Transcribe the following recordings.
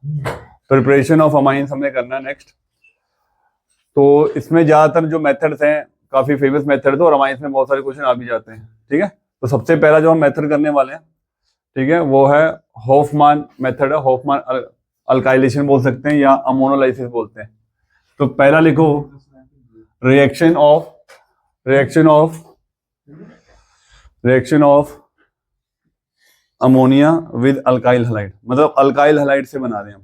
Preparation of amines हमने करना है नेक्स्ट। तो इसमें ज्यादातर जो मेथड्स हैं काफी फेमस मेथड है और अमाइंस में बहुत सारे क्वेश्चन आ भी जाते हैं, ठीक है। तो सबसे पहला जो हम मेथड करने वाले हैं, ठीक है, वो है हॉफमान मेथड है। हॉफमान अल्काइलेशन बोल सकते हैं या अमोनोलाइसिस बोलते हैं। तो पहला लिखो reaction of ammonia with alkyl halide, मतलब अल्काइल हैलाइड से बना रहे हैं हम।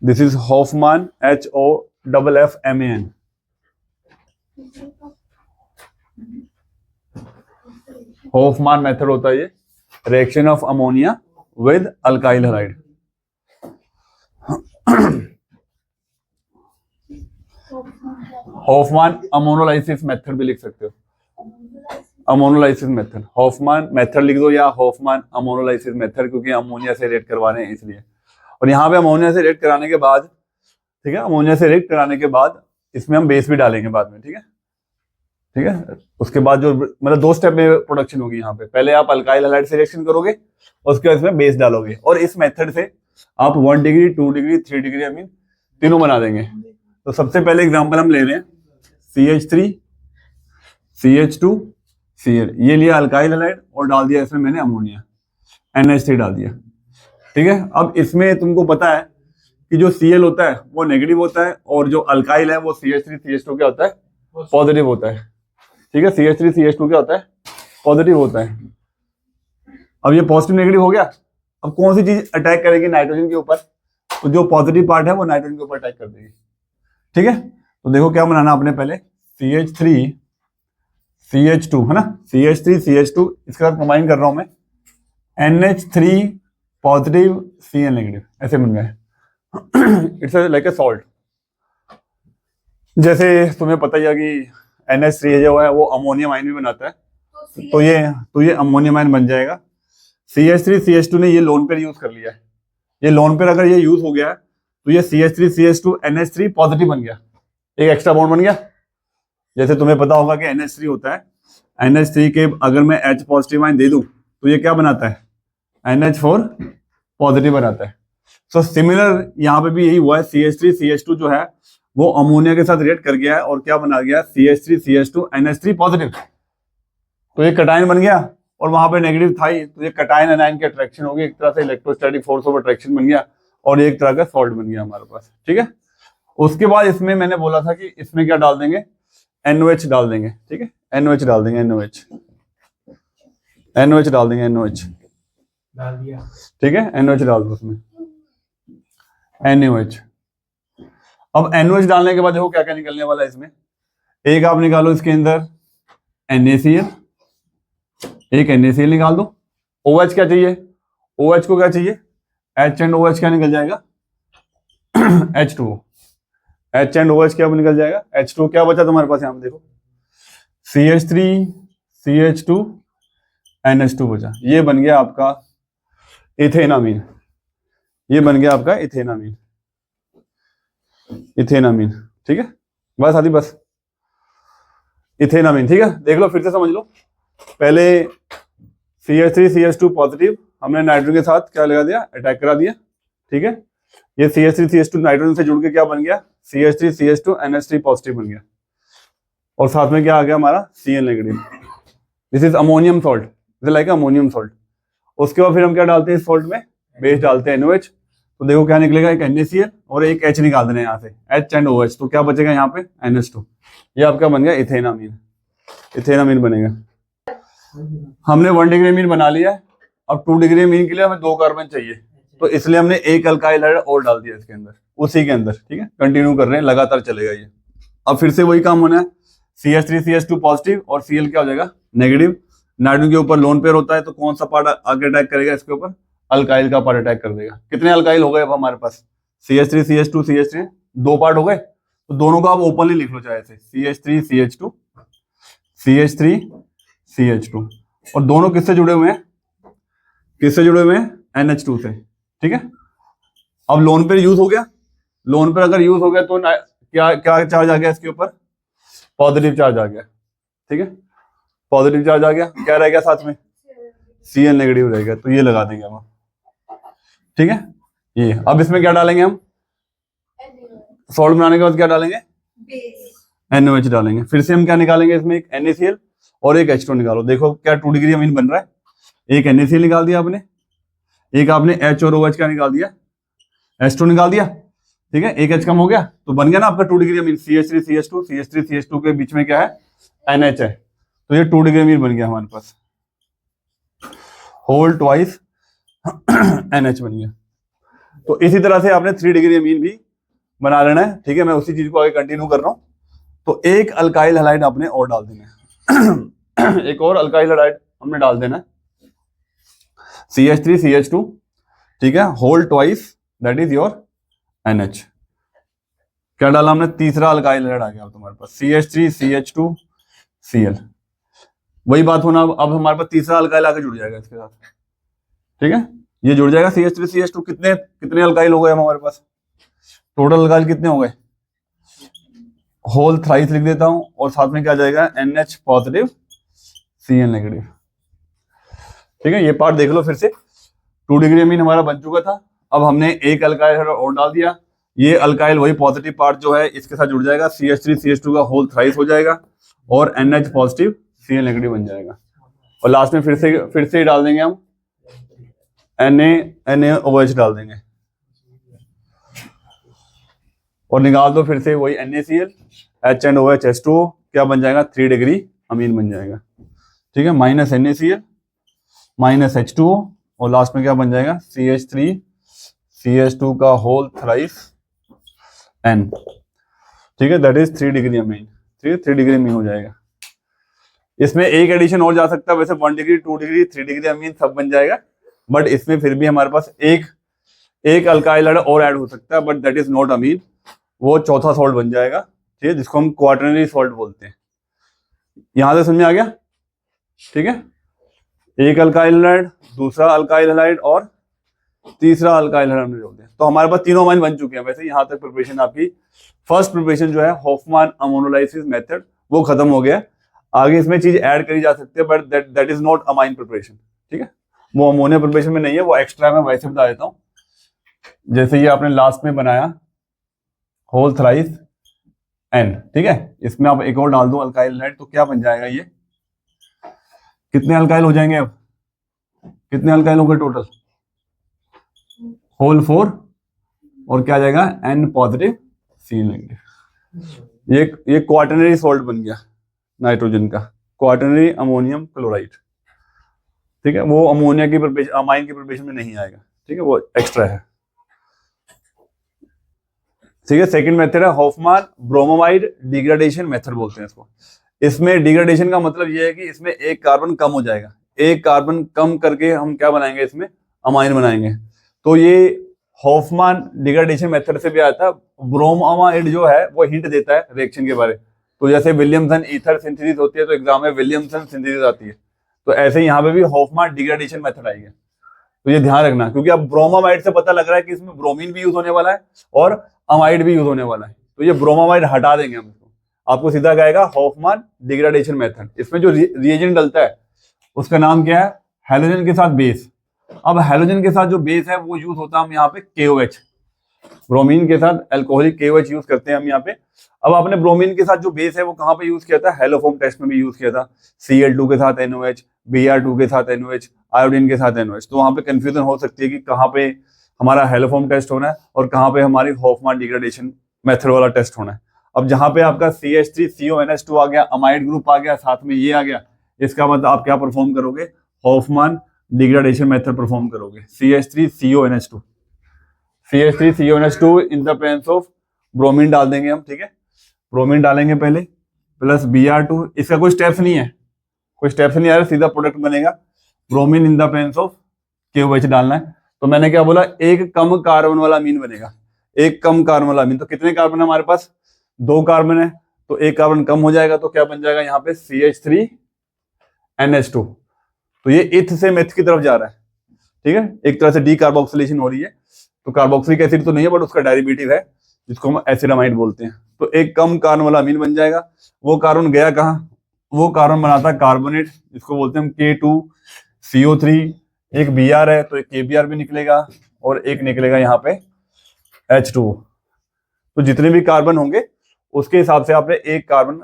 This is Hoffmann HOFFMAN। Hoffmann method होता है ये, reaction of ammonia with alkyl halide. Hoffmann ammonolysis method भी लिख सकते हो, अमोनोलाइसिस मेथड। हॉफमान मेथड लिख दो या हॉफमान अमोनोलाइसिस मेथड, क्योंकि अमोनिया से रिएक्ट करवा रहे हैं इसलिए। और यहाँ पे अमोनिया से रिएक्ट कराने के बाद, ठीक है, अमोनिया से रिएक्ट कराने के बाद इसमें हम बेस भी डालेंगे बाद में, ठीक है, ठीक है। उसके बाद जो मतलब 2 स्टेप में प्रोडक्शन होगी यहाँ पे। पहले आप अल्काइल हैलाइड से रिएक्शन करोगे, उसके बाद इसमें बेस डालोगे, और इस मेथड से आप 1 degree 2 degree 3 degree I mean तीनों बना देंगे। तो सबसे पहले एग्जाम्पल हम ले रहे हैं CH3 CH2 Cl, ये लिया अल्काइल हैलाइड और डाल दिया इसमें मैंने अमोनिया, NH3 डाल दिया, ठीक है। अब इसमें तुमको पता है कि जो Cl होता है वो नेगेटिव होता है और जो अल्काइल है वो CH3 CH2 क्या होता है, पॉजिटिव होता है, ठीक है। CH3 CH2 क्या होता है, पॉजिटिव होता है। अब ये पॉजिटिव नेगेटिव हो गया। अब कौन सी चीज अटैक करेगी नाइट्रोजन के ऊपर, तो जो पॉजिटिव पार्ट है वो नाइट्रोजन के ऊपर अटैक कर देगी, ठीक है। तो देखो क्या बनाना आपने, पहले CH3 CH2 है ना, CH3 CH2 इसके साथ कंबाइन कर रहा हूं मैं, NH3 पॉजिटिव Cl नेगेटिव, ऐसे बन गए। It's like a salt. जैसे तुम्हें पता ही है कि NH3 जो है वो अमोनियम आयन भी बनाता है, तो ये अमोनियम आयन बन जाएगा। CH3 CH2 ने ये लोन पेयर यूज कर लिया है, ये लोन पेयर अगर ये यूज हो गया है तो ये CH3 CH2 NH3 पॉजिटिव बन गया, एक एक्स्ट्रा बॉन्ड बन गया। जैसे तुम्हें पता होगा कि NH3 होता है, NH3 के अगर मैं H पॉजिटिव आयन दे दूं तो ये क्या बनाता है, NH4 पॉजिटिव बनाता है। सो सिमिलर यहाँ पे भी यही हुआ है, CH3 CH2 जो है वो अमोनिया के साथ रिएक्ट कर गया है और क्या बना गया, CH3 CH2 NH3 पॉजिटिव। तो ये कटायन बन गया और वहां पे नेगेटिव था ही, तो ये कटायन एनायन की अट्रैक्शन होगी, एक तरह से इलेक्ट्रोस्टैटिक फोर्स ऑफ अट्रैक्शन बन गया और एक तरह का सॉल्ट बन गया हमारे पास, ठीक है। उसके बाद इसमें मैंने बोला था कि इसमें क्या डाल देंगे, NOH डाल देंगे, ठीक है, NOH डाल देंगे, NOH डाल देंगे, NOH डाल दिया, ठीक है, NOH डाल दो उसमें, NOH। अब NOH डालने के बाद देखो क्या क्या निकलने वाला है इसमें। एक आप निकालो इसके अंदर NaCl, एक NaCl निकाल दो। OH क्या चाहिए, OH को क्या चाहिए, H एंड OH क्या निकल जाएगा, H2O। H एंड OH क्या निकल जाएगा, H2O। क्या बचा तुम्हारे पास यहाँ पे देखो, CH3 CH2 NH2 बचा। ये बन गया आपका इथेनामीन, ये बन गया आपका इथेनामीन, इथेनामीन, ठीक है। बस आदि बस इथेनामीन, ठीक है। देख लो फिर से समझ लो। पहले CH3 CH2 पॉजिटिव हमने नाइट्रोजन के साथ क्या लगा दिया, अटैक करा दिया, ठीक है। ये CH3 CH2 नाइट्रोजन से जुड़ के क्या बन गया, CH3 CH2 NH3 पॉजिटिव बन गया और साथ में क्या आ गया हमारा Cl negative. This is ammonium salt, this like ammonium salt. उसके बाद फिर हम क्या डालते हैं इस सॉल्ट में, बेस डालते हैं NOH। तो देखो क्या निकलेगा, एक NaCl और एक H निकाल देना यहाँ से, H एंड OH। तो क्या बचेगा यहाँ पे NH2। ये आपका बन गया इथेनामीन, इथेनामीन बनेगा। हमने 1 डिग्री अमीन बना लिया है। अब 2 डिग्री अमीन के लिए हमें 2 कार्बन चाहिए, तो इसलिए हमने एक अल्काइल हैलाइड और डाल दिया इसके अंदर, उसी के अंदर, ठीक है। कंटिन्यू कर रहे हैं, लगातार चलेगा ये। अब फिर से वही काम होना है, CH3 CH2 पॉजिटिव और Cl क्या हो जाएगा नेगेटिव। नाइट्रोजन के ऊपर लोन पेयर होता है, तो कौन सा पार्ट आगे अटैक करेगा इसके ऊपर, अल्काइल का पार्ट अटैक कर देगा। कितने अल्काइल हो गए अब हमारे पास, CH3 CH2 CH3 2 पार्ट हो गए, तो दोनों को आप ओपनली लिख लो चाहे से, CH3 CH2 CH3 CH2। और दोनों किससे जुड़े हुए हैं, किससे जुड़े हुए हैं, NH2 से, ठीक है। अब लोन पेयर यूज हो गया, लोन पेयर अगर यूज हो गया तो क्या क्या चार्ज आ गया इसके ऊपर, पॉजिटिव चार्ज आ गया, ठीक है। पॉजिटिव चार्ज आ गया, क्या रह गया साथ में, Cl नेगेटिव रह गया। तो ये लगा देंगे हम, ठीक है। ये अब इसमें क्या डालेंगे हम, सॉल्ट बनाने के बाद क्या डालेंगे, NaOH डालेंगे। फिर से हम क्या निकालेंगे इसमें, एक NaCl और एक H2 निकालो। देखो क्या 2 डिग्री अमीन बन रहा है। एक NaCl निकाल दिया आपने, एक आपने H और OH का निकाल दिया, H2 निकाल दिया, ठीक है, एक H कम हो गया तो बन गया ना आपका 2 डिग्री अमीन। CH3CH2, CH3CH2 के बीच में क्या है, NH है, तो ये 2 डिग्री अमीन बन गया हमारे पास, होल ट्वाइस NH बन गया। तो इसी तरह से आपने 3 डिग्री अमीन भी बना लेना है, ठीक है। मैं उसी चीज को आगे कंटिन्यू कर रहा हूं। तो एक अल्काइल हैलाइड आपने और डाल देना है एक और अल्काइल हैलाइड हमने डाल देना है, CH3CH2, ठीक है, whole twice, that is your NH। क्या डाला हमने, तीसरा अल्काइल हैलाइड आ गया तुम्हारे पास, CH3CH2Cl। वही बात होना, अब हमारे पास तीसरा अल्काइल आके जुड़ जाएगा इसके साथ, ठीक है, ये जुड़ जाएगा CH3CH2। कितने कितने अल्काइल हो गए हमारे पास, टोटल अल्काइल कितने हो गए, होल थ्राइस लिख देता हूं, और साथ में क्या जाएगा, NH पॉजिटिव Cl नेगेटिव, ठीक है। ये पार्ट देख लो फिर से, 2 डिग्री अमीन हमारा बन चुका था। अब हमने एक अल्काइल और डाल दिया, ये अल्काइल वही पॉजिटिव पार्ट जो है इसके साथ जुड़ जाएगा, CH3CH2 का होल थ्राइस हो जाएगा और NH पॉजिटिव Cl नेगेटिव बन जाएगा। और लास्ट में फिर से डाल देंगे हम NaOH डाल देंगे और निकाल दो फिर से वही NaCl, H and OH H2O, क्या बन जाएगा, 3 डिग्री अमीन बन जाएगा, ठीक है, माइनस NaCl माइनस H2O और लास्ट में क्या बन जाएगा, CH3CH2 का होल थ्राइस N, ठीक है, दैट इज 3 डिग्री अमीन, ठीक है, 3 डिग्री अमीन हो जाएगा। इसमें एक एडिशन और जा सकता है, वैसे 1 डिग्री 2 डिग्री 3 डिग्री अमीन सब बन जाएगा, बट इसमें फिर भी हमारे पास एक अल्काइल और ऐड हो सकता है, बट दैट इज नॉट अमीन, वो चौथा सॉल्ट बन जाएगा, ठीक है, जिसको हम क्वाटरनरी सॉल्ट बोलते हैं। यहां से समझ में आ गया, ठीक है, एक अल्काइल हैलाइड, दूसरा अल्काइल हैलाइड और तीसरा अल्काइल हैलाइड हमने जोड़ दिया, तो हमारे पास तीनों अमाइन बन चुके हैं। वैसे यहां तक प्रिपरेशन आपकी फर्स्ट प्रिपरेशन जो है हॉफमैन अमोनोलाइसिस मेथड वो खत्म हो गया। आगे इसमें चीज ऐड करी जा सकती है, but that is not amine preparation, ठीक है, वो अमोनिया प्रिपरेशन में नहीं है, वो एक्स्ट्रा मैं वैसे बता देता हूँ। जैसे ये आपने लास्ट में बनाया होल थ्राइस N, ठीक है, इसमें आप एक और डाल दो अल्काइल हैलाइड, तो क्या बन जाएगा, ये कितने अल्काइल हो जाएंगे, अब कितने अल्काइल होंगे टोटल, होल 4 और क्या जाएगा, N पॉजिटिव Cl नेगेटिव। ये क्वाटरनरी सॉल्ट बन गया नाइट्रोजन का, क्वाटरनरी अमोनियम क्लोराइड, ठीक है, वो अमोनिया की प्रिपरेशन, अमाइन की प्रिपरेशन में नहीं आएगा, ठीक है, वो एक्स्ट्रा है, ठीक है। सेकंड मेथड है हॉफमैन ब्रोमोमाइड डिग्रेडेशन मेथड बोलते हैं इसको। इसमें डिग्रेडेशन का मतलब ये है कि इसमें एक कार्बन कम हो जाएगा, एक कार्बन कम करके हम क्या बनाएंगे, इसमें अमाइन बनाएंगे। तो ये हॉफमैन डिग्रेडेशन मेथड से भी आता है। ब्रोमोमाइड जो है वो हिंट देता है रिएक्शन के बारे, तो जैसे विलियमसन ईथर सिंथेसिस होती है तो एग्जाम में विलियमसन सिंथेसिस आती है, तो ऐसे यहाँ पे भी हॉफमैन डिग्रेडेशन मेथड आएगी, तो ये ध्यान रखना, क्योंकि अब ब्रोमोमाइड से पता लग रहा है कि इसमें ब्रोमीन भी यूज होने वाला है और अमाइड भी यूज होने वाला है, तो ये ब्रोमोमाइड हटा देंगे हम इसको, आपको सीधा कहेगा हॉफमैन डिग्रेडेशन मेथड। इसमें जो रिएजेंट डलता है उसका नाम क्या है, हैलोजन के साथ बेस। अब हैलोजन के साथ जो बेस है वो यूज होता है हम यहाँ पे KOH, ब्रोमीन के साथ अल्कोहलिक KOH यूज करते हैं हम यहाँ पे। अब आपने ब्रोमीन के साथ जो बेस है वो कहाँ पे यूज किया था, हेलोफॉर्म टेस्ट में भी यूज किया था, Cl2 के साथ NOH, Br2 के साथ NOH, आयोडीन के साथ NOH। तो वहां पे कंफ्यूजन हो सकती है कि कहाँ पे हमारा हेलोफॉर्म टेस्ट होना है और कहाँ पे हमारी हॉफमैन डिग्रेडेशन मेथड वाला टेस्ट होना है। अब जहां पे आपका CH3CONH2 आ गया, अमाइड ग्रुप आ गया, साथ में ये आ गया, इसका मतलब आप क्या परफॉर्म करोगे, हॉफमैन डिग्रेडेशन मेथड परफॉर्म करोगे, CH3CONH2 in the presence of bromine डाल देंगे हम, ठीक है, ब्रोमीन डालेंगे पहले प्लस Br2, इसका कोई स्टेप्स नहीं है, कोई स्टेप्स नहीं आ रहा, सीधा प्रोडक्ट बनेगा, bromine in the presence of KOH डालना है। तो मैंने क्या बोला, एक कम कार्बन वाला अमीन बनेगा, एक कम कार्बन वाला अमीन। तो कितने कार्बन है हमारे पास, 2 कार्बन है, तो एक कार्बन कम हो जाएगा, तो क्या बन जाएगा यहाँ पे CH3NH2। तो ये इथ से मेथ की तरफ जा रहा है, ठीक है, एक तरह से डीकार्बोक्सिलेशन हो रही है, तो कार्बोक्सिलिक एसिड तो नहीं है बट उसका डेरिवेटिव है जिसको हम एसिडामाइड बोलते हैं। तो एक कम कार्बन वाला अमीन बन जाएगा। वो कार्बन गया कहाँ, वो कार्बन बनाता है कार्बोनेट, जिसको बोलते हैं हम K2CO3, एक Br है तो एक KBr भी निकलेगा और एक निकलेगा यहाँ पे H2। तो जितने भी कार्बन होंगे उसके हिसाब से आपने एक कार्बन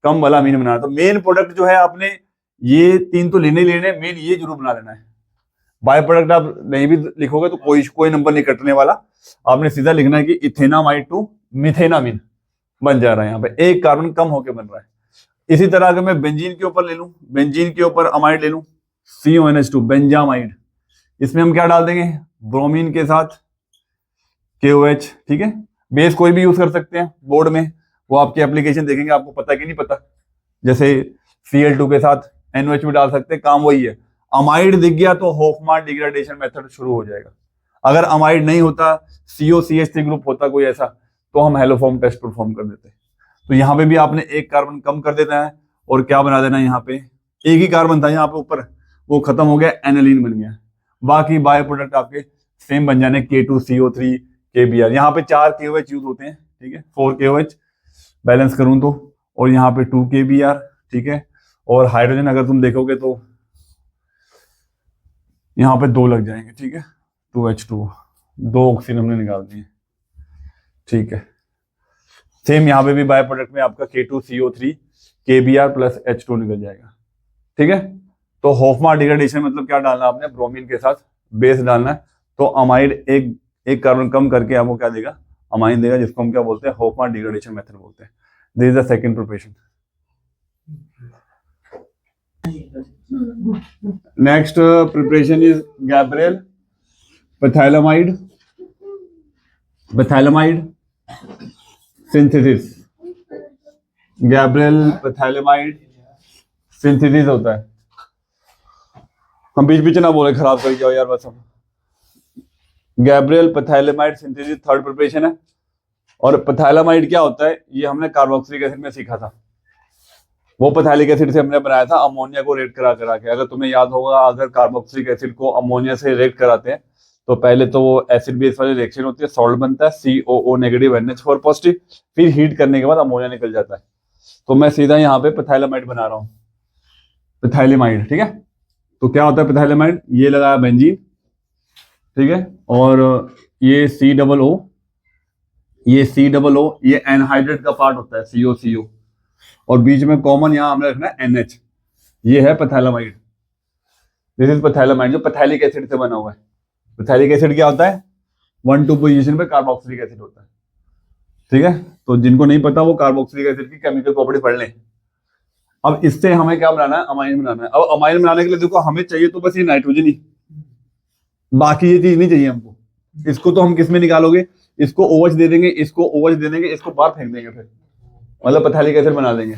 कम वाला अमीन बनाना। तो मेन प्रोडक्ट जो है आपने ये 3 तो लेने ही लेने, मेन ये जरूर बना लेना है। बाय प्रोडक्ट आप नहीं भी लिखोगे तो कोई नंबर नहीं कटने वाला, आपने सीधा लिखना है कि इथेनामाइड टू मिथेनामीन बन जा रहा है, यहाँ पे एक कार्बन कम होके बन रहा है। इसी तरह अगर मैं बेंजीन के ऊपर ले लूं, बेंजीन के ऊपर अमाइड ले लूं, CONH2 बेंजामाइड, इसमें हम क्या डाल देंगे, ब्रोमीन के साथ KOH, ठीक है। बेस कोई भी यूज कर सकते हैं बोर्ड में, वो आपकी एप्लीकेशन देखेंगे आपको पता कि नहीं पता। जैसे Cl2 के साथ NOH भी डाल सकते हैं, काम वही है। अमाइड दिख गया तो होफमान डिग्रेडेशन मेथड शुरू हो जाएगा। अगर अमाइड नहीं होता, COCH3 ग्रुप होता कोई ऐसा, तो हम हेलोफॉर्म टेस्ट परफॉर्म कर देते। तो यहाँ पे भी आपने एक कार्बन कम कर देना है और क्या बना देना है, यहाँ पे एक ही कार्बन था यहाँ पे ऊपर, वो खत्म हो गया, एनालिन बन गया। बाकी बायो प्रोडक्ट आपके सेम बन जाने, K2CO3 KBr। यहाँ पे 4 KOH यूज होते हैं, ठीक है, 4 KOH बैलेंस करूं तो, और यहाँ पे 2 KBr, ठीक है। और हाइड्रोजन अगर तुम देखोगे तो यहाँ पे 2 लग जाएंगे, ठीक है, 2H2, 2 ऑक्सीजन हमने निकाल दिए, ठीक है। सेम यहाँ पे भी बाय प्रोडक्ट में आपका K2CO3 KBr प्लस H2 निकल जाएगा, ठीक है। तो होफमान डिग्रेडेशन मतलब क्या डालना आपने, ब्रोमीन के साथ बेस डालना है, तो अमाइड एक कार्बन कम करके आपको क्या देगा, अमाइन देगा, जिसको हम क्या बोलते हैं, होफमान डिग्रेडेशन मेथड बोलते हैं। This is the second preparation. Next preparation is Gabriel phthalimide synthesis. Gabriel phthalimide synthesis होता है। हम बीच बीच ना बोले, खराब कर जाओ यार बस। हम Gabriel phthalimide synthesis third preparation है। और पैथैलामाइड क्या होता है, ये हमने कार्बोक्सिलिक एसिड में सीखा था। वो पैथैलिक एसिड से हमने बनाया था अमोनिया को रेड करा के। अगर तुम्हें याद होगा, अगर कार्बोक्सिलिक एसिड को अमोनिया से रेड कराते हैं तो पहले तो वो एसिड बेस वाली रिएक्शन होती है, सॉल्ट बनता है COO नेगेटिव NH4 पॉजिटिव, फिर हीट करने के बाद अमोनिया निकल जाता है। तो मैं सीधा यहाँ पे पैथैलामाइड बना रहा हूँ, पैथैलामाइड, ठीक है। तो क्या होता है पैथैलामाइड, ये लगाया बेंजीन, ठीक है, और ये COO, ये एनहाइड्रेट का पार्ट होता है CO, और बीच में कॉमन यहाँ हमने रखना है NH, ये है पैथैलामाइड। दिस इज पैथैलामाइड, जो पैथैलिक एसिड से बना हुआ है। पैथैलिक एसिड क्या होता है, 1-2 पोजीशन पे कार्बोक्सिलिक एसिड होता है, ठीक है। तो जिनको नहीं पता वो कार्बोक्सिलिक एसिड की केमिकल प्रॉपर्टी पढ़ लें। अब इससे हमें क्या बनाना है, अमाइन बनाना है। अब अमाइन बनाने के लिए देखो, हमें चाहिए तो बस ये नाइट्रोजन ही, बाकी ये चीज नहीं चाहिए हमको। इसको तो हम किस में निकालोगे, इसको OH दे देंगे, इसको OH दे देंगे, इसको बाहर फेंक देंगे, फिर मतलब पैथैलिक एसिड बना देंगे।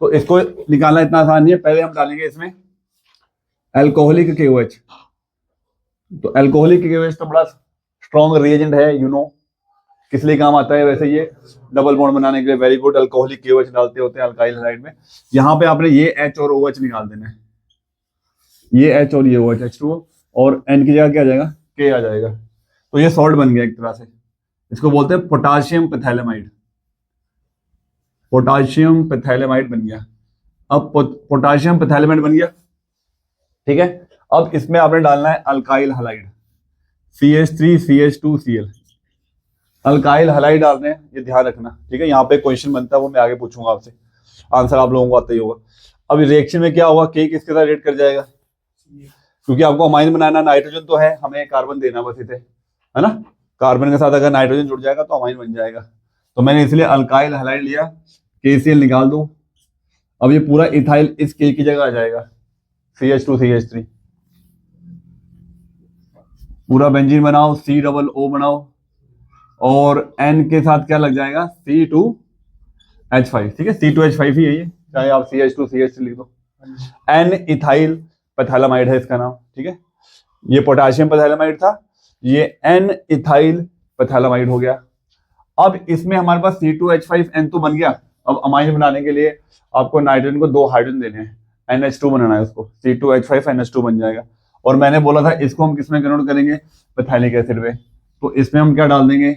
तो इसको निकालना इतना आसान नहीं है। पहले हम डालेंगे इसमें अल्कोहलिक KOH। तो अल्कोहलिक KOH तो बड़ा स्ट्रॉन्ग रिएजेंट है, यू नो किस लिए काम आता है। वैसे ये डबल बॉन्ड बनाने के लिए वेरी गुड। अल्कोहलिक KOH डालते होते हैं अल्काइल हैलाइड में। यहाँ पे आपने ये H और OH निकाल देना है, ये H और ये OH, H2O, और N की जगह क्या आ जाएगा, K आ जाएगा। तो ये सॉल्ट बन गया एक तरह से। इसको बोलते हैं पोटाशियम पैथैलामाइड। पोटाशियम पैथैलामाइड बन गया। अब पोटाशियम पैथैलामाइड बन गया, ठीक है। अब इसमें आपने डालना है alkyl halide, CH3CH2Cl। Alkyl halide डालने हैं, ये ध्यान रखना, ठीक है। यहाँ पे क्वेश्चन बनता है, वो मैं आगे पूछूंगा आपसे, आंसर आप लोगों को आता ही होगा। अब रिएक्शन में क्या होगा, K किसके साथ रेड कर जाएगा, क्योंकि आपको अमाइन बनाना, नाइट्रोजन तो है, हमें कार्बन देना बस इसे, है ना। कार्बन के साथ अगर नाइट्रोजन जुड़ जाएगा तो अमाइन बन जाएगा। तो मैंने इसलिए अल्काइल हैलाइड लिया, KCl निकाल दो। अब ये पूरा इथाइल इस K की जगह आ जाएगा, CH2CH3। पूरा बेंजीन बनाओ, COO बनाओ, और N के साथ क्या लग जाएगा, C2H5, ठीक है। C2H5 ही है ये, चाहे आप CH2CH3 लिख दो। N इथाइल पैथैलामाइड है इसका नाम, ठीक है। ये पोटाशियम पैथैलामाइड था, ये N इथाइल पैथैलामाइड हो गया। अब इसमें हमारे पास C2H5N तो बन गया। अब अमाइन बनाने के लिए आपको नाइट्रोजन को 2 हाइड्रोजन देने हैं, NH2 बनाना है उसको, C2H5NH2 बन जाएगा। और मैंने बोला था इसको हम किसमें कन्वर्ट करेंगे, पैथैलिक एसिड में। तो इसमें हम क्या डाल देंगे,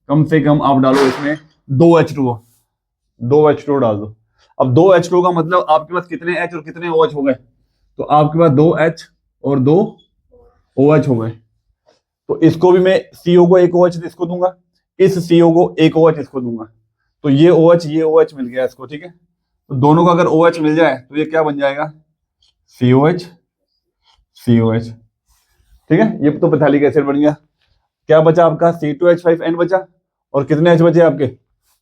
कम से कम आप डालो इसमें 2H2O डाल दो। अब 2H2O का मतलब आपके पास कितने H और कितने OH हो गए, तो आपके पास 2H और 2 OH हो गए। तो इसको भी मैं CO को एक OH इसको दूंगा, इस CO को एक OH इसको दूंगा, तो ये OH मिल गया इसको, ठीक है। तो दोनों का अगर OH मिल जाए तो ये क्या बन जाएगा, COH, ठीक है। ये तो पैथेलिक एसिड बन गया। क्या बचा आपका, C2H5N बचा, और कितने H बचे आपके,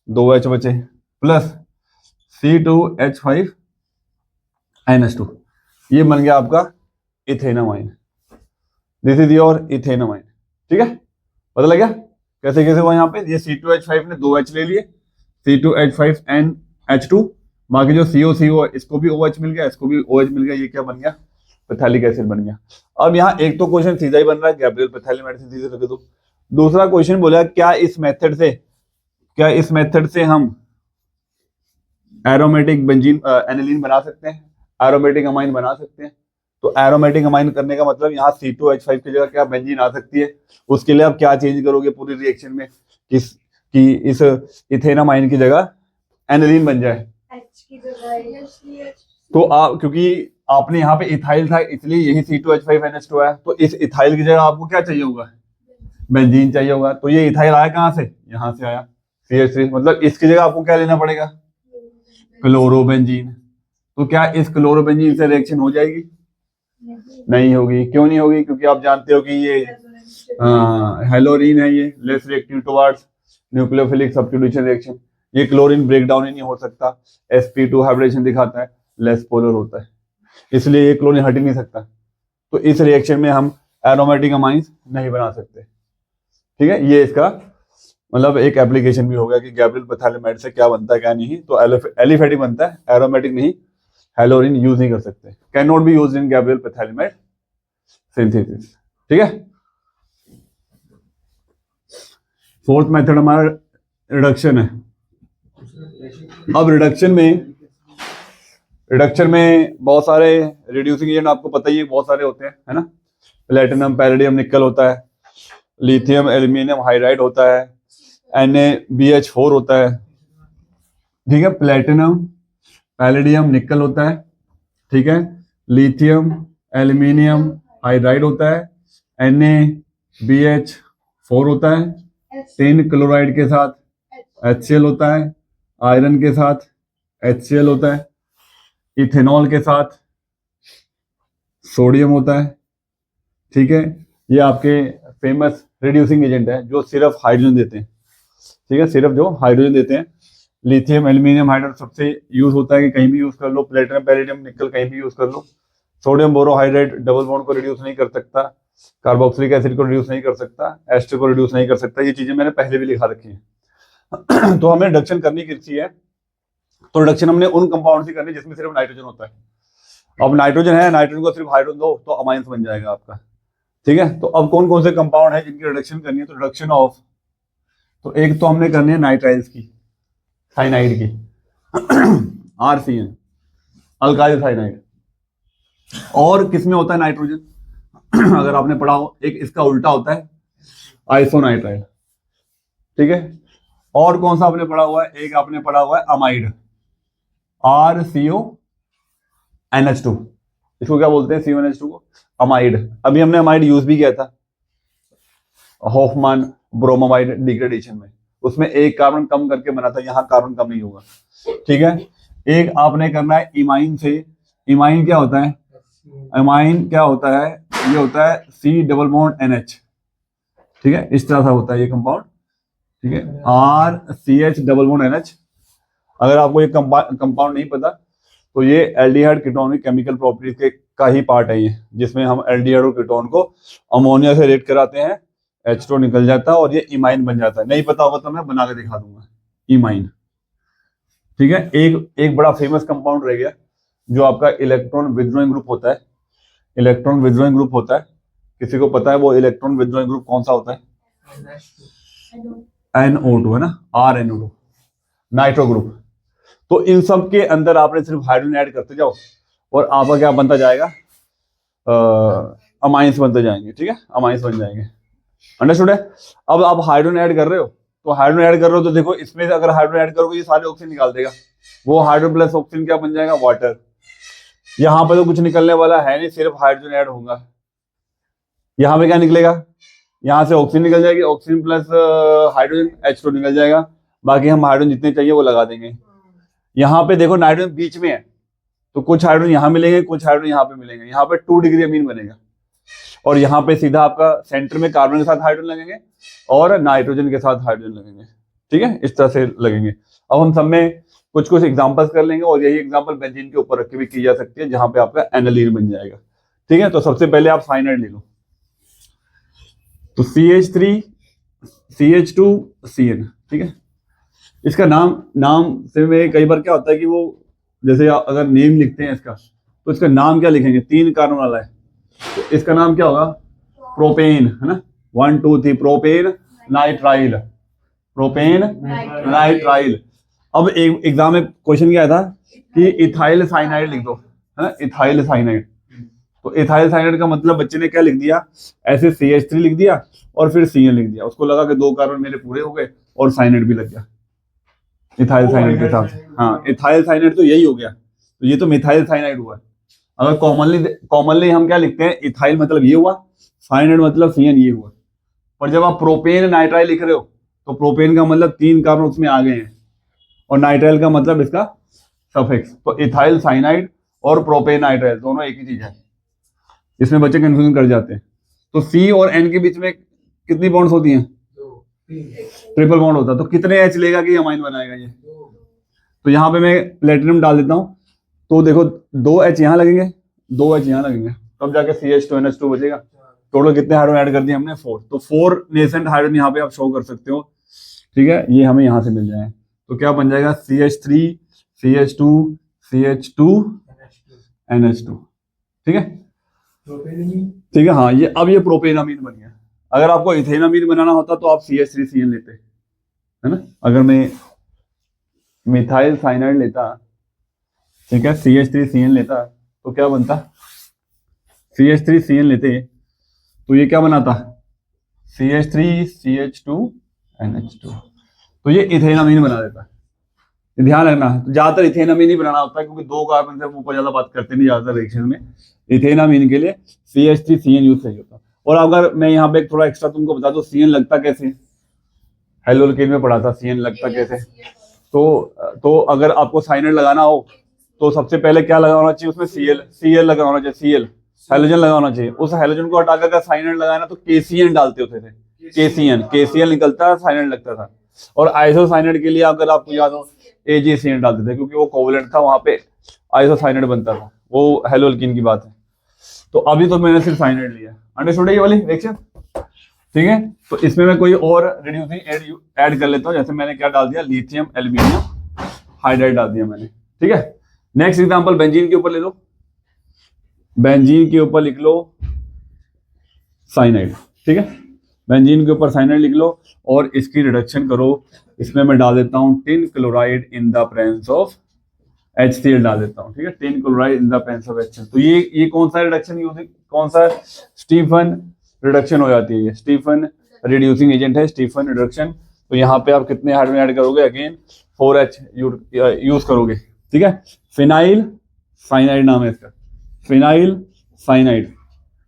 2 H बचे, प्लस C2H5NH2, ये बन गया आपका ethanamine. This is your ethanamine, ठीक है। पता लग गया कैसे कैसे हुआ यहाँ पे। ये C2H5 ने 2 H ले लिए, C2H5NH2, बाकी जो CO इसको भी OH मिल गया, इसको भी OH मिल गया, ये क्या बन गया, पैथेलिक एसिड बन गया। अब यहाँ एक तो क्वेश्चन सीधा ही बन रहा है, गैब्रियल पैथेलिक सीधे रख दो। दूसरा क्वेश्चन बोला क्या इस मेथड से हम एरोमेटिक बेंजीन एनिलीन बना सकते हैं, एरोमेटिक अमाइन बना सकते हैं। तो एरोमेटिक अमाइन करने का मतलब यहाँ C2H5 की जगह क्या बेंजीन आ सकती है। उसके लिए आप क्या चेंज करोगे पूरी रिएक्शन में कि इस इथेनामाइन की जगह एनिलीन बन जाए। तो आप, क्योंकि आपने यहाँ पे इथाइल था इसलिए यही C2H5NH2 है, तो इस इथाइल की जगह आपको क्या चाहिए होगा, बेंजीन चाहिए होगा। तो ये इथाइल आया कहाँ से, यहाँ से आया, CH3, मतलब इसकी जगह आपको क्या लेना पड़ेगा, क्लोरोबेंजीन। तो क्या इस क्लोरोबेंजीन से रिएक्शन हो जाएगी, नहीं होगी। क्यों नहीं होगी, क्योंकि आप जानते हो कि ये हेलोरीन है, ये less reactive towards nucleophilic substitution reaction. ये क्लोरीन ब्रेकडाउन ही नहीं हो सकता, sp2 हाइब्रिडेशन दिखाता है, लेस पोलर होता है, इसलिए ये क्लोरीन हट ही नहीं सकता। तो इस रिएक्शन में हम एरोमेटिक अमाइंस नहीं बना सकते, ठीक है। ये इसका मतलब एक एप्लीकेशन भी हो गया कि गैब्रियल पैथेलिक से क्या बनता है क्या नहीं। तो एलिफेटिक बनता है, एरोमेटिक नहीं, हेलोरिन यूज नहीं कर सकते, can not be use in Gabriel phthalic synthesis, ठीक है। फोर्थ मेथड हमारा रिडक्शन है। अब रिडक्शन में बहुत सारे रिड्यूसिंग एजेंट आपको पता ही है, बहुत सारे होते हैं, है ना। प्लेटिनम, पैलेडियम, निकल होता है, लिथियम एल्यूमिनियम हाइड्राइड होता है, NaBH4 होता है, ठीक है। प्लेटिनम, पैलेडियम, निकल होता है, ठीक है। लिथियम एल्यूमिनियम हाइड्राइड होता है, NaBH4 होता है, टिन क्लोराइड के साथ HCl होता है, आयरन के साथ HCl होता है, इथेनॉल के साथ सोडियम होता है, ठीक है। ये आपके फेमस रिड्यूसिंग एजेंट है जो सिर्फ हाइड्रोजन देते हैं, ठीक है, सिर्फ जो हाइड्रोजन देते हैं। लिथियम एल्यूमिनियम हाइड्राइड सबसे यूज होता है कि कहीं भी यूज कर लो, प्लेटिनम पैलेडियम निकल कहीं भी यूज कर लो। सोडियम बोरोहाइड्राइड डबल बॉन्ड को रिड्यूस नहीं कर सकता, कार्बोक्सिलिक एसिड को रिड्यूस नहीं कर सकता, एस्टर को रिड्यूस नहीं कर सकता। ये चीजें मैंने पहले भी लिखा रखी हैं। तो हमें रिडक्शन करनी किसी है, तो रिडक्शन हमने उन कंपाउंड से करनी जिसमें सिर्फ नाइट्रोजन होता है। अब नाइट्रोजन है, नाइट्रोजन को सिर्फ हाइड्रोजन दो तो अमाइंस बन जाएगा आपका, ठीक है। तो अब कौन कौन से कंपाउंड है जिनकी रिडक्शन करनी है, तो रिडक्शन ऑफ, तो एक तो हमने करनी है नाइट्राइल्स की, साइनाइड की, RCN, अल्काइल साइनाइड। और किसमें होता है नाइट्रोजन, अगर आपने पढ़ा हो, एक इसका उल्टा होता है आइसोनाइट्राइल, ठीक है। और कौन सा आपने पढ़ा हुआ है, एक आपने पढ़ा हुआ है अमाइड, RCONH2, इसको क्या बोलते हैं, CONH2 को अमाइड। अभी हमने अमाइड यूज भी किया था हॉफमैन ब्रोमाइड डिग्रेडेशन में, उसमें एक कार्बन कम करके बना था, यहाँ कार्बन कम नहीं होगा, ठीक है। एक आपने करना है इमाइन से, इमाइन क्या होता है, इमाइन क्या होता है, ये होता है C डबल बॉन्ड NH, ठीक है, इस तरह सा होता है ये कंपाउंड, ठीक है, RCH डबल बॉन्ड NH। अगर आपको ये कंपाउंड नहीं पता तो ये एल्डिहाइड कीटोन की केमिकल प्रॉपर्टीज के का ही पार्ट है ये, जिसमें हम एल्डिहाइड और कीटोन को अमोनिया से रेट कराते हैं, H2 निकल जाता है और ये इमाइन बन जाता है। नहीं पता होगा तो मैं बना के दिखा दूंगा, इमाइन, ठीक है। एक बड़ा फेमस कंपाउंड रह गया जो आपका इलेक्ट्रॉन विथड्रॉइंग ग्रुप होता है, इलेक्ट्रॉन विथड्रॉइंग ग्रुप होता है, किसी को पता है वो इलेक्ट्रॉन विथड्रॉइंग ग्रुप कौन सा होता है, NO2 है ना, RNO2, नाइट्रो ग्रुप। तो इन सब के अंदर आपने सिर्फ हाइड्रोजन ऐड करते जाओ और आपका क्या बनता जाएगा, अमाइंस बनते जाएंगे, ठीक है, अमाइंस बन जाएंगे, अंडरस्टूड है। अब आप हाइड्रोजन ऐड कर रहे हो, तो हाइड्रोजन ऐड कर रहे हो तो देखो इसमें से अगर हाइड्रोजन ऐड करोगे ये सारे ऑक्सीजन निकाल देगा, वो हाइड्रोजन प्लस ऑक्सीजन क्या बन जाएगा, वाटर। यहाँ पे तो कुछ निकलने वाला है नहीं, सिर्फ हाइड्रोजन ऐड होगा, यहाँ पे क्या निकलेगा, यहाँ से ऑक्सीजन निकल जाएगी, ऑक्सीजन प्लस हाइड्रोजन H2 निकल जाएगा, बाकी हम हाइड्रोजन जितने चाहिए वो लगा देंगे। यहाँ पे देखो नाइट्रोजन बीच में है, तो कुछ हाइड्रोजन यहाँ मिलेंगे, कुछ हाइड्रोजन यहाँ पे मिलेंगे, यहाँ पे 2 डिग्री अमीन बनेगा, और यहाँ पे सीधा आपका सेंटर में कार्बन के साथ हाइड्रोजन लगेंगे और नाइट्रोजन के साथ हाइड्रोजन लगेंगे। ठीक है, इस तरह से लगेंगे। अब हम सब में कुछ कुछ एग्जांपल्स कर लेंगे, और यही एग्जांपल बेंजीन के ऊपर रख के भी की जा सकती है, जहां पे आपका एनालीन बन जाएगा। ठीक है, तो सबसे पहले आप साइनाइड ले लो, तो CH3 CH2 CN। ठीक है, इसका नाम से में कई बार क्या होता है कि वो जैसे अगर नेम लिखते हैं इसका, तो इसका नाम क्या लिखेंगे, 3 कार्बन वाला है, तो इसका नाम क्या होगा, प्रोपेन, है ना, 1 2 3 प्रोपेन नाइट्राइल, प्रोपेन नाइट्राइल। अब एक एग्जाम में क्वेश्चन क्या था कि इथाइल साइनाइड लिख दो, है ना, इथाइल साइनाइड। तो इथाइल साइनाइड का मतलब बच्चे ने क्या लिख दिया, ऐसे CH3 लिख दिया और फिर CN लिख दिया, उसको लगा कि 2 कार्बन मेरे पूरे हो गए और साइनाइड भी लग गया इथाइल साइनाइड के साथ। हाँ, इथाइल साइनाइड तो यही हो गया, तो ये तो मिथाइल साइनाइड हुआ। अगर कॉमनली हम क्या लिखते हैं, इथाइल मतलब ये हुआ, साइनाइड मतलब CN ये हुआ। पर जब आप प्रोपेन नाइट्राइल लिख रहे हो, तो प्रोपेन का मतलब 3 कार्बन उसमें आ गए हैं, और नाइट्राइल का मतलब इसका सफिक्स। तो इथाइल साइनाइड और प्रोपेन नाइट्राइल दोनों एक ही चीज है, इसमें बच्चे कंफ्यूजन कर जाते हैं। तो C और N के बीच में कितनी बॉन्ड्स होती हैं, ट्रिपल बॉन्ड होता है, तो कितने H लेगा कि अमाइन बनाएगा ये। तो यहाँ पे मैं प्लेटिनम डाल देता हूँ, तो देखो 2 H यहाँ लगेंगे, 2 H यहाँ लगेंगे, तब जाके CH2NH2 बचेगा। टोटल कितने हाइड्रोजन ऐड कर दिए हमने, 4। तो 4 नेसेंट हाइड्रोजन यहाँ पे आप शो कर सकते हो। ठीक है, ये हमें यहाँ से मिल जाए, तो क्या बन जाएगा, CH3 CH2 CH2 NH2। ठीक है, ठीक है, हाँ, ये अब ये प्रोपेनामीन बन गया। अगर आपको इथेनामीन बनाना होता तो आप CH3 CN लेते, है ना। अगर मैं मिथाइल साइनाइड लेता, ठीक है, CH3 CN लेता, तो क्या बनता, CH3 CN लेते तो ये क्या बनाता, CH3 CH2 NH2, तो ये इथेनामीन बना देता। ध्यान रखना, तो ज्यादातर इथेनामीन ही बनाना होता है, क्योंकि 2 कार्बन से हम ऊपर ज्यादा बात करते नहीं ज्यादातर रिएक्शन में। इथेनामीन के लिए CH3 CN यूज सही होता। और अगर मैं यहाँ पे थोड़ा एक्स्ट्रा तुमको बता दूं, CN लगता कैसे, हेलोल्केन में पढ़ा था CN लगता कैसे। तो अगर आपको साइनाइड लगाना हो, तो सबसे पहले क्या लगाना चाहिए उसमें, Cl लगाना चाहिए, Cl हेलोजन लगाना चाहिए। उस हेलोजन को हटाकर अगर साइनाइड लगाना तो KCN डालते होते थे, KCl निकलता, साइनाइड लगता था। और आइसोसाइनाइड के लिए अगर आपको याद हो, AgCN डालते थे, क्योंकि वो कोवलेंट था, वहां पे आइसोसाइनाइड बनता था, वो हेलोल्कीन की बात है। तो अभी तो मैंने सिर्फ साइनाइड लिया, अंडरस्टूड ये वाली रिएक्शन। ठीक है, तो इसमें मैं कोई और रिड्यूसिंग ऐड कर लेता हूँ, जैसे मैंने क्या डाल दिया, लिथियम एल्यूमिनियम हाइड्राइड डाल दिया मैंने। ठीक है, नेक्स्ट एग्जांपल बेंजीन के ऊपर ले लो, बेंजीन के ऊपर लिख लो साइनाइड। ठीक है, बेंजीन के ऊपर साइनाइड लिख लो और इसकी रिडक्शन करो। इसमें मैं डाल देता हूँ tin chloride in the presence of HCl डाल देता हूँ। ठीक है, tin chloride in the presence of HCl। तो ये कौन सा रिडक्शन यूजिंग, कौन सा, स्टीफन रिडक्शन हो जाती है, ये स्टीफन रिड्यूसिंग एजेंट है, स्टीफन रिडक्शन। तो यहाँ पे आप कितने हाइड्रोजन ऐड करोगे, अगेन 4H यूज करोगे। ठीक है, फिनाइल साइनाइड नाम है इसका, फिनाइल साइनाइड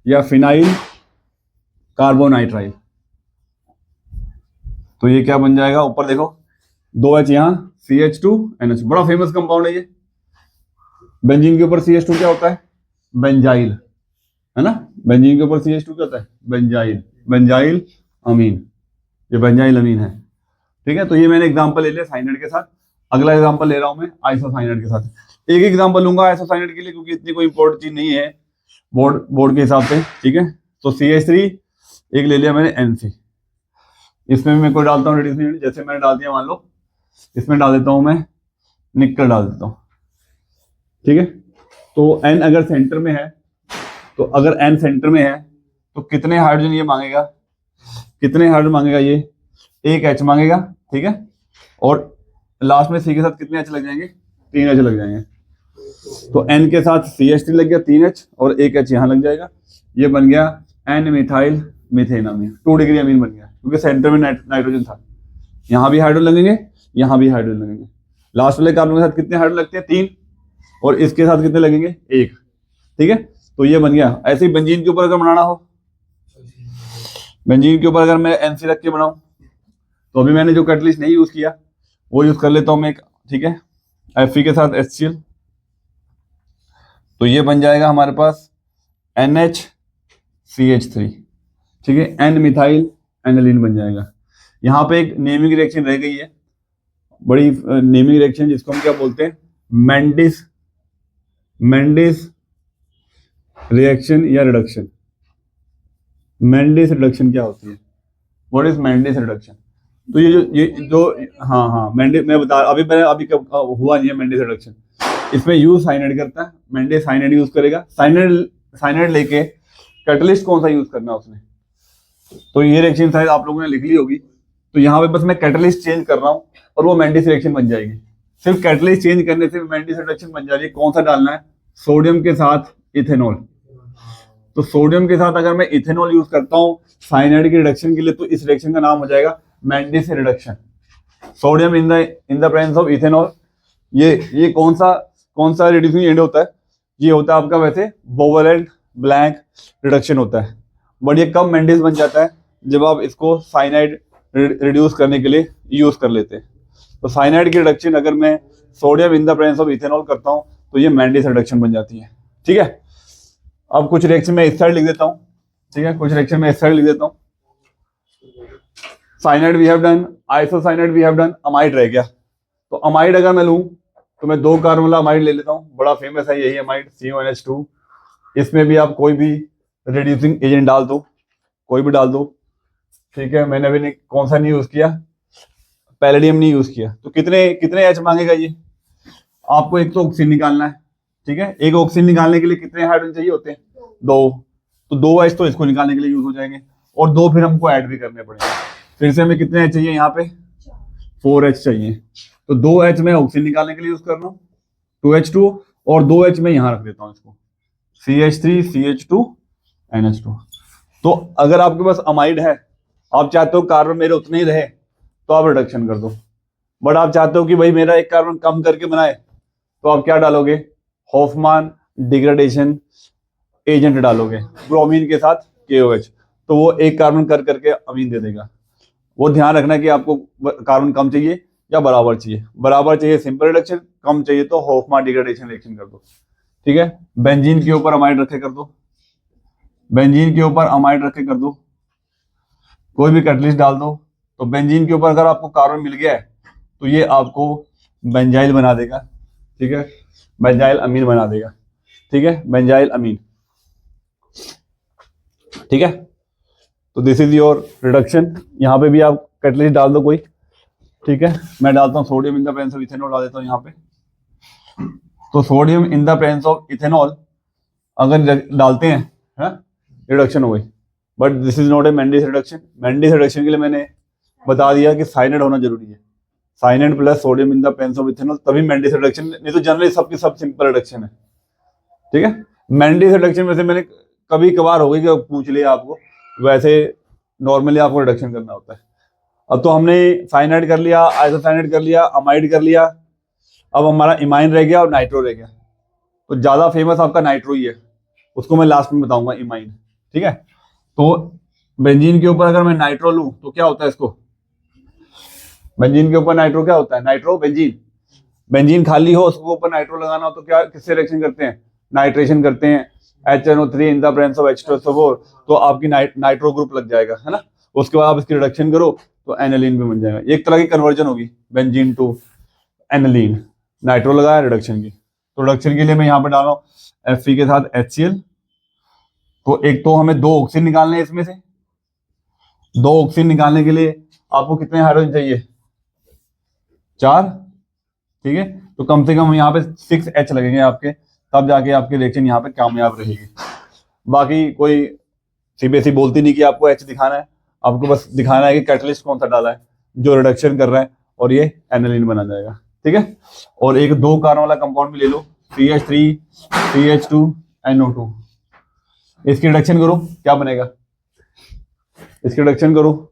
या फिनाइल कार्बोनाइट्राइल। तो ये क्या बन जाएगा, ऊपर देखो 2H यहाँ, CH2NH, बड़ा फेमस कंपाउंड है ये। बेंजीन के ऊपर CH2 क्या होता है, बेंजाइल, है ना। बेंजीन के ऊपर CH2 क्या होता है, बेंजाइल, बेंजाइल अमीन, ये बेंजाइल अमीन है। ठीक है, तो ये मैंने एग्जांपल ले लिया साइनाइड के साथ। अगला एग्जांपल ले रहा हूं मैं आइसोसाइनाइड के साथ। एक एग्जांपल लूंगा आइसोसाइनाइड के लिए, क्योंकि इतनी कोई इंपॉर्टेंट चीज नहीं है बोर्ड के हिसाब से। ठीक है, तो CH3 एक ले लिया मैंने, NC, इसमें भी मैं कोई डालता हूँ रिड्यूसिंग, जैसे मैंने डाल दिया, मान लो इसमें डाल देता हूं मैं निकल डाल देता हूं। ठीक है, तो N अगर सेंटर में है, तो अगर N सेंटर में है तो कितने हाइड्रोजन ये मांगेगा, कितने हाइड्रोजन मांगेगा, ये 1 H मांगेगा। ठीक है, और लास्ट में C के साथ कितने H लग जाएंगे, 3 H लग जाएंगे। तो N के साथ CH3 लग गया 3H और 1 H यहाँ लग जाएगा, ये बन गया N मिथाइल मीथेनामीन, 2 डिग्री अमीन बन गया, क्योंकि सेंटर में नाइट्रोजन था। यहाँ भी हाइड्रोजन लगेंगे, यहाँ भी हाइड्रोजन लगेंगे। लास्ट वाले कार्बन के साथ कितने हाइड्रोजन लगते हैं, 3, और इसके साथ कितने लगेंगे, 1। ठीक है, तो ये बन गया। ऐसे ही बेंजीन के ऊपर अगर बनाना हो, बेंजीन के ऊपर अगर मैं NC रख के बनाऊं तो अभी मैंने जो कैटलिस्ट नहीं यूज किया वो यूज कर लेता हूं मैं, ठीक है, Fe के साथ HCl, तो ये बन जाएगा हमारे पास NHCH3, ठीक है, N मिथाइल एनिलीन बन जाएगा। यहाँ पे एक नेमिंग रिएक्शन रह गई है, बड़ी नेमिंग रिएक्शन, जिसको हम क्या बोलते हैं, मेंडिस रिएक्शन या रिडक्शन। मेंडिस रिडक्शन क्या होती है, व्हाट इज मेंडिस रिडक्शन? तो ये जो हाँ मेंडिस, मैं बता अभी हुआ नहीं है मेंडिस रिडक्शन। इसमें यूज साइनाइड करता है, मेंडिस साइनाइड यूज करेगा। साइनाइड लेके कैटलिस्ट कौन सा यूज करना है उसने, तो ये रिएक्शन शायद आप लोगों ने लिख ली होगी। तो यहाँ पे बस मैं कैटलिस्ट चेंज कर रहा हूँ और वो मेंडिस रिएक्शन बन जाएगी। सिर्फ कैटलिस्ट चेंज करने से मेंडिस रिडक्शन बन जाएगी। कौन सा डालना है, सोडियम के साथ इथेनॉल। तो सोडियम के साथ अगर मैं इथेनॉल यूज करता हूँ साइनाइड की रिडक्शन के लिए, तो इस रिएक्शन का नाम हो जाएगा Mendis reduction. Sodium in the presence of ethanol. ये कौन सा रिड्यूसिंग एजेंट होता है, ये होता है आपका वैसे बोवेलेंट ब्लैंक रिडक्शन होता है, बट ये कम मेंडिस बन जाता है जब आप इसको साइनाइड रिड्यूस करने के लिए यूज कर लेते हैं। तो साइनाइड की रिडक्शन अगर मैं sodium in the presence of ethanol करता हूं तो ये मेंडिस रिडक्शन बन जाती है, ठीक है। अब कुछ रिएक्शन में इस साइड लिख देता हूं, ठीक है, कुछ रिएक्शन में इस साइड लिख देता हूं। Cyanide we have done, isocyanide we have done, amide रह गया। तो अमाइड अगर मैं लूं तो मैं 2 कार्बन वाला अमाइड ले लेता हूं, बड़ा फेमस है यही अमाइड, CONH2। इसमें भी आप कोई भी रिड्यूसिंग एजेंट डाल दो, कोई भी डाल दो, ठीक है। मैंने अभी कौन सा नहीं यूज किया, पैलेडियम नहीं यूज किया। तो कितने H मांगेगा ये, आपको एक तो ऑक्सीजन निकालना है, ठीक है। एक ऑक्सीजन निकालने के लिए कितने हाइड्रोजन चाहिए होते हैं, 2। तो 2 H तो इसको निकालने के लिए यूज हो जाएंगे, और 2 फिर हमको ऐड भी करने पड़ेंगे। फिर से हमें कितने H चाहिए, यहाँ पे 4 H चाहिए। तो 2 H मैं ऑक्सीजन निकालने के लिए यूज कर रहा हूँ, 2H2, और 2 H मैं यहाँ रख देता हूँ इसको, CH3 CH2 NH2। तो अगर आपके पास अमाइड है, आप चाहते हो कार्बन मेरे उतने ही रहे, तो आप रिडक्शन कर दो। बट आप चाहते हो कि भाई मेरा एक कार्बन कम करके बनाए, तो आप क्या डालोगे, हॉफमान डिग्रेडेशन एजेंट डालोगे, ब्रोमीन के साथ KOH। तो वो एक कार्बन कर करके अमीन दे देगा। वो ध्यान रखना कि आपको कार्बन कम चाहिए या बराबर चाहिए। बराबर चाहिए सिंपल रिडक्शन, कम चाहिए तो हॉफमान डिग्रेडेशन रिएक्शन कर दो, ठीक है। बेंजीन के ऊपर अमाइड रखे कर दो, बेंजीन के ऊपर अमाइड रखे कर दो, कोई भी कैटलिस्ट डाल दो। तो बेंजीन के ऊपर अगर आपको कार्बन मिल गया है तो ये आपको बेंजाइल बना देगा, ठीक है, बेंजाइल अमीन बना देगा, ठीक है, बेंजाइल अमीन, ठीक है। तो दिस इज योर रिडक्शन। यहाँ पे भी आप कैटलिस्ट डाल दो कोई, ठीक है। मैं डालता हूँ sodium in the presence of ethanol डाल देता हूँ यहाँ पे। तो sodium in the presence of ethanol अगर डालते हैं, रिडक्शन हो गई। But this is not a Mendis reduction. Mendis reduction के लिए मैंने बता दिया कि साइनाइड होना जरूरी है, cyanide plus sodium in the presence of ethanol, तभी मेंडिस रिडक्शन, नहीं तो जनरली सबकी सब सिंपल रिडक्शन है, ठीक है। मेंडिस रिडक्शन में से मैंने कभी कभार हो गई कि पूछ लिया आपको, वैसे नॉर्मली आपको रिडक्शन करना होता है। अब तो हमने साइनाइड कर लिया, आइसोसाइनाइड कर लिया, अमाइड कर लिया, अब हमारा इमाइन रह गया और नाइट्रो रह गया। तो ज्यादा फेमस आपका नाइट्रो ही है, उसको मैं लास्ट में बताऊंगा, इमाइन, ठीक है। तो बेंजीन के ऊपर अगर मैं नाइट्रो लूं तो क्या होता है, इसको बेंजीन के ऊपर नाइट्रो क्या होता है, नाइट्रो बेंजीन। बेंजीन खाली हो, उसके ऊपर नाइट्रो लगाना हो तो क्या, किससे रिएक्शन करते हैं, नाइट्रेशन करते हैं, HNO3 in the presence of H2SO4, तो आपकी नाइट्रो ग्रुप लग जाएगा, है ना। उसके बाद आप इसकी रिडक्शन करो तो एनिलीन भी बन जाएगा। एक तरह की कन्वर्जन होगी बेंजीन टू एनिलीन, नाइट्रो लगाया रिडक्शन की। तो रिडक्शन के लिए मैं यहाँ पे डाल रहा हूँ Fe के साथ HCl। तो एक तो हमें 2 ऑक्सीजन निकालने हैं, इसमें से 2 ऑक्सीजन निकालने के लिए आपको कितने हाइड्रोजन चाहिए, 4, ठीक है। तो कम से कम यहाँ पे 6 H लगेंगे आपके, तब जाके आपकी रिएक्शन यहाँ पे कामयाब रहेगी। बाकी कोई CBSE बोलती नहीं कि आपको H दिखाना है, आपको बस दिखाना है कि कैटलिस्ट कौन सा डाला है जो रिडक्शन कर रहा है, और ये एनिलीन बना जाएगा, ठीक है। और एक 2 कार्बन वाला कंपाउंड भी ले लो, CH3 CH2 NO2। इसकी रिडक्शन करो, क्या बनेगा, इसकी रिडक्शन करो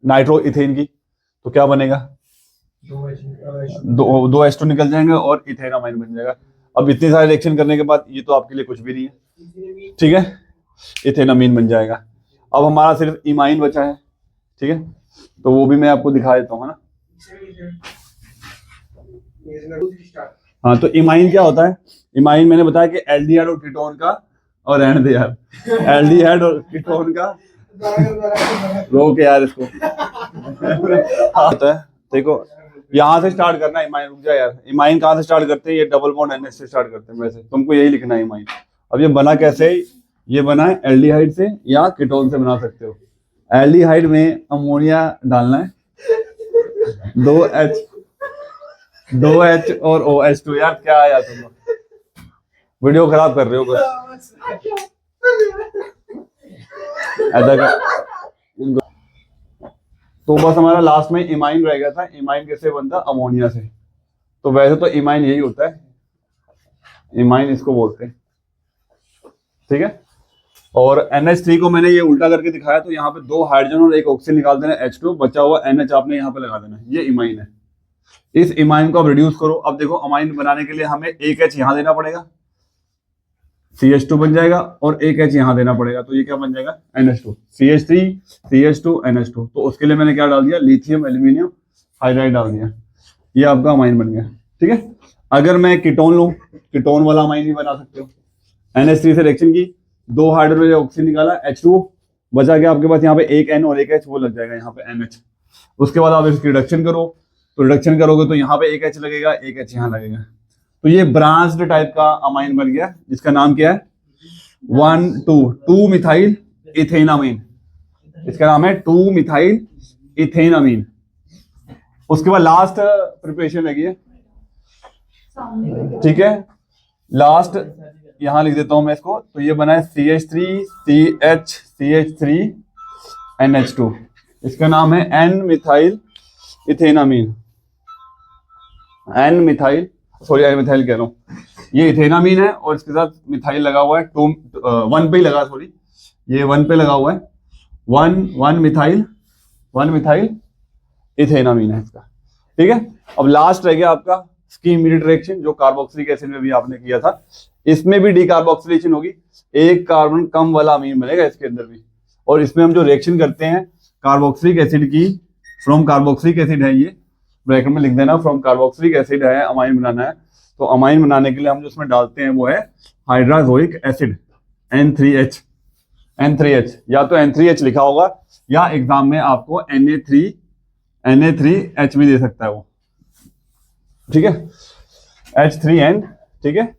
नाइट्रो इथेन की, तो क्या बनेगा, 2 H2 निकल जाएंगे और इथेन अमाइन बन जाएगा। अब इतने सारे रिएक्शन करने के बाद ये तो आपके लिए कुछ भी नहीं है, ठीक है, इथेन अमीन बन जाएगा। अब हमारा सिर्फ इमाइन बचा है, ठीक है, तो वो भी मैं आपको दिखा देता हूँ, है ना। हाँ, तो इमाइन क्या होता है? इमाइन मैंने बताया कि एल्डिहाइड और कीटोन का, और रहने दे यार, एल्डिहाइड और कीटोन का, रोक यार इसको। होता है, देखो यहाँ से स्टार्ट करना है इमाइन, रुक जा यार, इमाइन कहाँ से स्टार्ट करते हैं? ये डबल बॉन्ड NH से स्टार्ट करते हैं, वैसे तुमको यही लिखना है इमाइन। अब ये बना कैसे है? ये बना है एल्डिहाइड से या कीटोन से बना सकते हो। एल्डिहाइड में अमोनिया डालना है, 2H और OH2। यार क्या है यार, तुम वीडियो खराब कर रहे हो बस। ऐसा का तो बस हमारा लास्ट में इमाइन रह गया था। इमाइन कैसे बनता? अमोनिया से। तो वैसे तो इमाइन यही होता है, इमाइन इसको बोलते हैं, ठीक है। और NH3 को मैंने ये उल्टा करके दिखाया, तो यहाँ पे 2 हाइड्रोजन और 1 ऑक्सीजन निकाल देना, H2, बचा हुआ NH आपने यहाँ पे लगा देना, ये इमाइन है। इस इमाइन को आप रिड्यूस करो। अब देखो अमाइन बनाने के लिए हमें 1H यहाँ देना पड़ेगा, CH2 बन जाएगा, और 1H यहाँ देना पड़ेगा, तो ये क्या बन जाएगा? NH2, CH3 CH2 NH2। तो उसके लिए मैंने क्या डाल दिया? लिथियम एल्यूमिनियम हाइड्राइड डाल दिया, ये आपका अमाइन बन गया, ठीक है। अगर मैं कीटोन लूँ, कीटोन वाला अमाइन भी बना सकते हो। NH3 से रिएक्शन की, 2 हाइड्रोजन ऑक्सीजन निकाला, H2 बचा गया आपके पास, यहाँ पे 1 N और 1 H, वो लग जाएगा यहाँ पे NH। उसके बाद आप इसकी रिडक्शन करो, तो रिडक्शन करोगे तो यहाँ पे 1 H लगेगा, 1 H यहाँ लगेगा, तो ये ब्रांच्ड टाइप का अमाइन बन गया, जिसका नाम क्या है? 2 मिथाइल इथेनामीन। इसका नाम है 2 मिथाइल इथेनामीन। उसके बाद लास्ट प्रिपरेशन लगी है, ठीक है, लास्ट यहां लिख देता हूं मैं इसको। तो ये बना है CH3 NH2, इसका नाम है N मिथाइल इथेनामीन। N मिथाइल कह रहा हूं, ये इथेनामीन है और इसके साथ मिथाइल लगा हुआ है, 1 पे ही लगा, सॉरी ये 1 पे लगा हुआ है, 1 मिथाइल इथेनामीन है इसका, ठीक है। अब लास्ट रह गया आपका इसकी इमीडिएट रिएक्शन, जो कार्बोक्सिलिक एसिड में भी आपने किया था। इसमें भी डीकार्बोक्सिलेशन होगी, एक कार्बन कम वाला अमीन बनेगा इसके अंदर भी। और इसमें हम जो रिएक्शन करते हैं कार्बोक्सिलिक एसिड की, फ्रॉम कार्बोक्सिलिक एसिड है, ये ब्रैकेट में लिख देना, फ्रॉम कार्बोक्सिलिक एसिड है, अमाइन बनाना है। तो अमाइन बनाने के लिए हम जो उसमें डालते हैं वो है हाइड्राजोइक एसिड, N3H, या तो N3H लिखा होगा, या एग्जाम में आपको Na3H भी दे सकता है वो, ठीक है, H3N, ठीक है,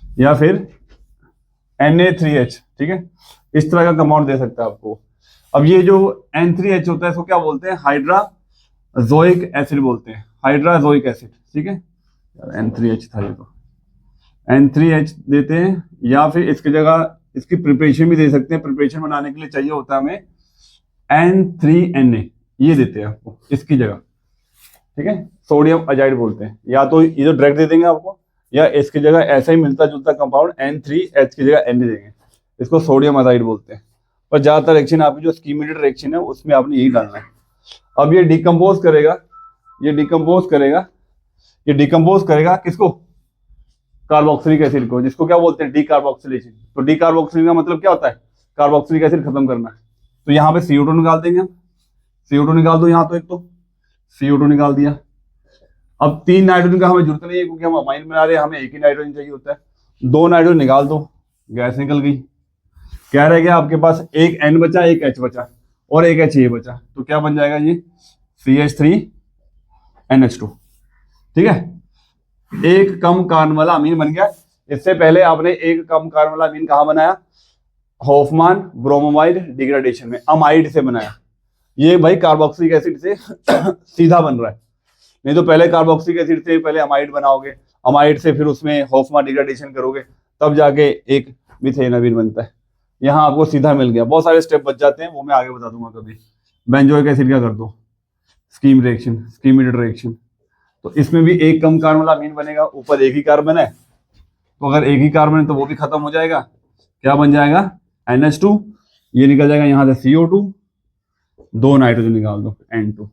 या फिर Na3H, ठीक है, इस तरह का कंपाउंड दे सकता है आपको। अब ये जो N3H होता है इसको क्या बोलते हैं? हाइड्राजोइक एसिड बोलते हैं, हाइड्राजोइक एसिड, ठीक है। N3H था ये, तो N3H देते हैं, या फिर इसकी जगह इसकी प्रिपरेशन भी दे सकते हैं। प्रिपरेशन बनाने के लिए चाहिए होता है हमें N3Na, ये देते हैं आपको इसकी जगह, ठीक है, सोडियम अजाइड बोलते हैं। या तो ये तो डायरेक्ट दे देंगे आपको, या इसकी जगह ऐसा ही मिलता जुलता कंपाउंड N3H की जगह Na देंगे, इसको सोडियम अजाइड बोलते हैं। पर ज्यादातर रिएक्शन आपकी जो स्कीमेटेड रिएक्शन है उसमें आपने यही डालना है। अब ये डिकम्पोज करेगा किसको? कार्बोक्सिलिक एसिड को, जिसको क्या बोलते हैं? डीकार्बोक्सिलेशन। तो डीकार्बोक्सिलेशन का मतलब क्या होता है? कार्बोक्सिलिक एसिड खत्म करना। तो यहाँ पे CO2 निकाल देंगे हम, CO2 निकाल दो यहाँ, तो एक तो CO2 निकाल दिया। अब 3 नाइट्रोजन का हमें जरूरत नहीं है, क्योंकि हम अमाइन बना रहे हैं, हमें एक ही नाइट्रोजन चाहिए होता है। 2 नाइट्रोजन निकाल दो, गैस निकल गई। क्या रह गया आपके पास? एक N बचा, एक H बचा, और एक H ये बचा, तो क्या बन जाएगा? ये CH3NH2, ठीक है। एक कम कार्बन वाला अमीन बन गया। इससे पहले आपने एक कम कार्बन वाला अमीन कहाँ बनाया? हॉफमान ब्रोमोमाइड डिग्रेडेशन में, अमाइड से बनाया। ये भाई कार्बोक्सिलिक एसिड से सीधा बन रहा है, नहीं तो पहले कार्बोक्सिलिक एसिड से पहले अमाइड बनाओगे, अमाइड से फिर उसमें हॉफमान डिग्रेडेशन करोगे, तब जाके एक मीथेन अमीन बनता है। यहाँ आपको सीधा मिल गया। बहुत सारे स्टेप बच जाते हैं, वो मैं आगे बता दूंगा कभी। बेंजोइक एसिड का कर दो, स्कीमेटेड रिएक्शन। तो इसमें भी एक कम कार्बन वाला अमीन बनेगा, ऊपर एक ही कार्बन है, तो अगर एक ही कार्बन है तो वो भी खत्म हो जाएगा। क्या बन जाएगा? NH2, ये निकल जाएगा यहाँ से CO2, 2 नाइट्रोजन निकाल दो, N2।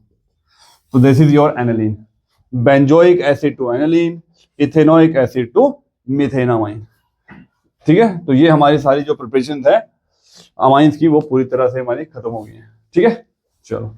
तो this is your aniline. Benzoic acid to aniline, ethanoic acid to methanamine, ठीक है। तो ये हमारी सारी जो प्रिपरेशन है अमाइंस की वो पूरी तरह से हमारी खत्म हो गई है। ठीक है, चलो।